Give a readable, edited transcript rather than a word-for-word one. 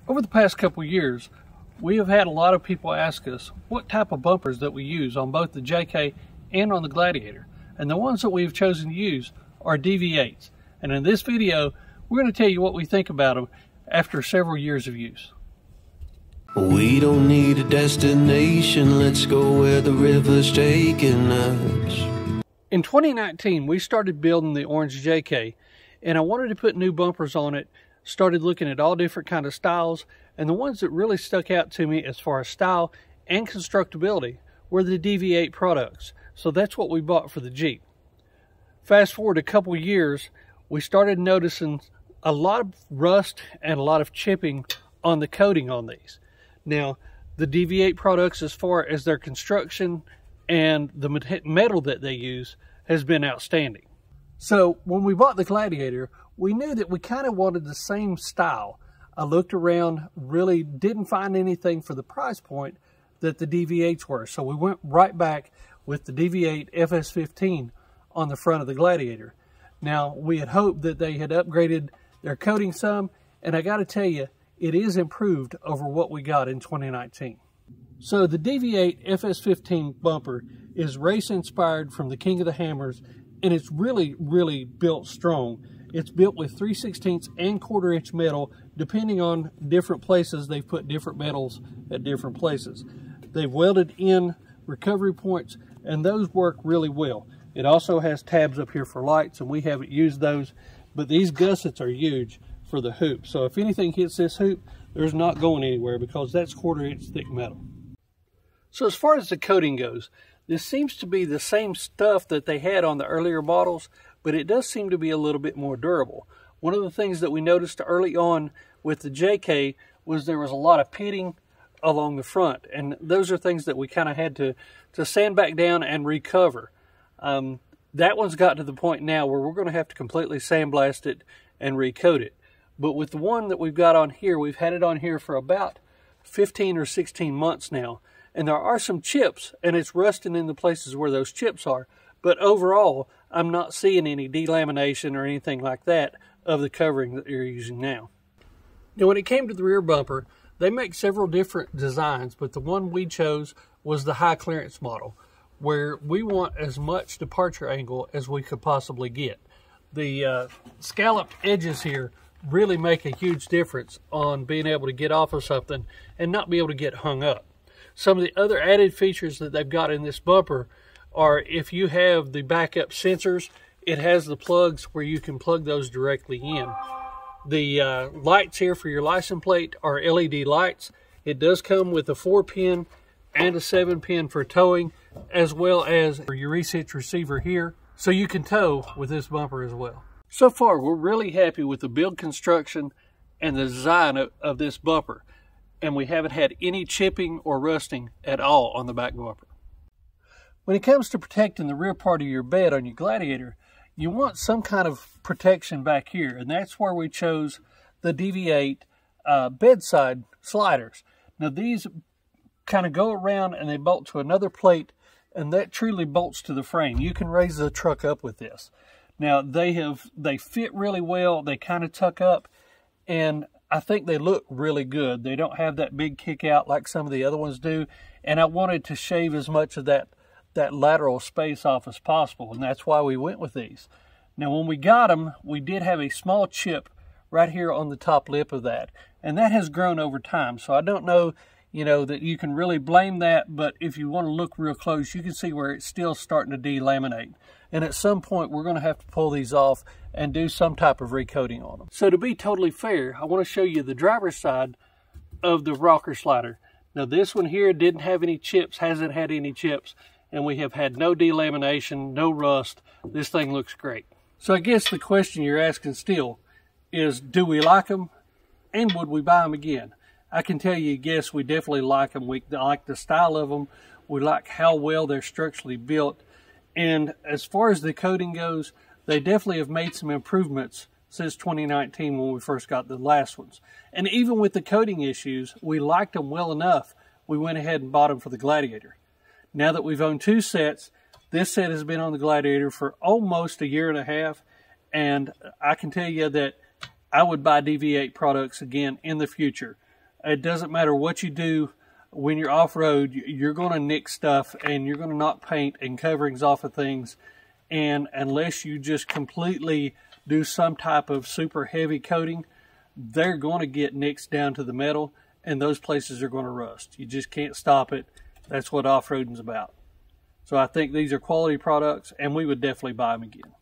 Over the past couple years, we have had a lot of people ask us what type of bumpers that we use on both the JK and on the Gladiator. And the ones that we've chosen to use are DV8s. And in this video, we're going to tell you what we think about them after several years of use. We don't need a destination, let's go where the river's taking us. In 2019, we started building the orange JK, and I wanted to put new bumpers on it. Started looking at all different kind of styles, and the ones that really stuck out to me as far as style and constructability were the DV8 products. So that's what we bought for the Jeep. Fast forward a couple years, we started noticing a lot of rust and a lot of chipping on the coating on these. Now, the DV8 products, as far as their construction and the metal that they use, has been outstanding. So when we bought the Gladiator, we knew that we kind of wanted the same style. I looked around, really didn't find anything for the price point that the DV8s were. So we went right back with the DV8 FS15 on the front of the Gladiator. Now, we had hoped that they had upgraded their coating some, and I got to tell you, it is improved over what we got in 2019. So the DV8 FS15 bumper is race inspired from the King of the Hammers, and it's really built strong. It's built with 3/16 and 1/4 inch metal. Depending on different places, they've put different metals at different places. They've welded in recovery points, and those work really well. It also has tabs up here for lights, and we haven't used those, but these gussets are huge for the hoop. So if anything hits this hoop, there's not going anywhere because that's 1/4 inch thick metal. So as far as the coating goes, this seems to be the same stuff that they had on the earlier models, but it does seem to be a little bit more durable. One of the things that we noticed early on with the JK was there was a lot of pitting along the front, and those are things that we kind of had to sand back down and recover. That one's got to the point now where we're going to have to completely sandblast it and recoat it. But with the one that we've got on here, we've had it on here for about 15 or 16 months now, and there are some chips, and it's rusting in the places where those chips are. But overall, I'm not seeing any delamination or anything like that of the covering that you're using now. Now, when it came to the rear bumper, they make several different designs, but the one we chose was the high clearance model, where we want as much departure angle as we could possibly get. The scalloped edges here really make a huge difference on being able to get off of something and not be able to get hung up. Some of the other added features that they've got in this bumper are, if you have the backup sensors, it has the plugs where you can plug those directly in. The lights here for your license plate are LED lights. It does come with a 4-pin and a 7-pin for towing, as well as your reset receiver here, so you can tow with this bumper as well. So far, we're really happy with the build construction and the design of this bumper, and we haven't had any chipping or rusting at all on the back bumper. When it comes to protecting the rear part of your bed on your Gladiator, you want some kind of protection back here, and that's where we chose the DV8 Bedside Sliders. Now, these kind of go around and they bolt to another plate, and that truly bolts to the frame. You can raise the truck up with this. Now, they fit really well. They kind of tuck up, and I think they look really good. They don't have that big kick out like some of the other ones do, and I wanted to shave as much of that lateral space off as possible, and that's why we went with these. Now, when we got them, we did have a small chip right here on the top lip of that, and that has grown over time. So I don't know, that you can really blame that, but if you want to look real close, you can see where it's still starting to delaminate. And at some point, we're going to have to pull these off and do some type of recoating on them. So to be totally fair, I want to show you the driver's side of the rocker slider. Now, this one here didn't have any chips, hasn't had any chips, and we have had no delamination, no rust. This thing looks great. So I guess the question you're asking still is, do we like them, and would we buy them again? I can tell you, yes, we definitely like them. We like the style of them. We like how well they're structurally built. And as far as the coating goes, they definitely have made some improvements since 2019 when we first got the last ones. And even with the coating issues, we liked them well enough, we went ahead and bought them for the Gladiator. Now that we've owned 2 sets, this set has been on the Gladiator for almost 1.5 years, and I can tell you that I would buy DV8 products again in the future. It doesn't matter what you do when you're off-road, you're going to nick stuff and you're going to knock paint and coverings off of things. And unless you just completely do some type of super heavy coating, they're going to get nicks down to the metal, and those places are going to rust. You just can't stop it. That's what off-roading's about. So I think these are quality products, and we would definitely buy them again.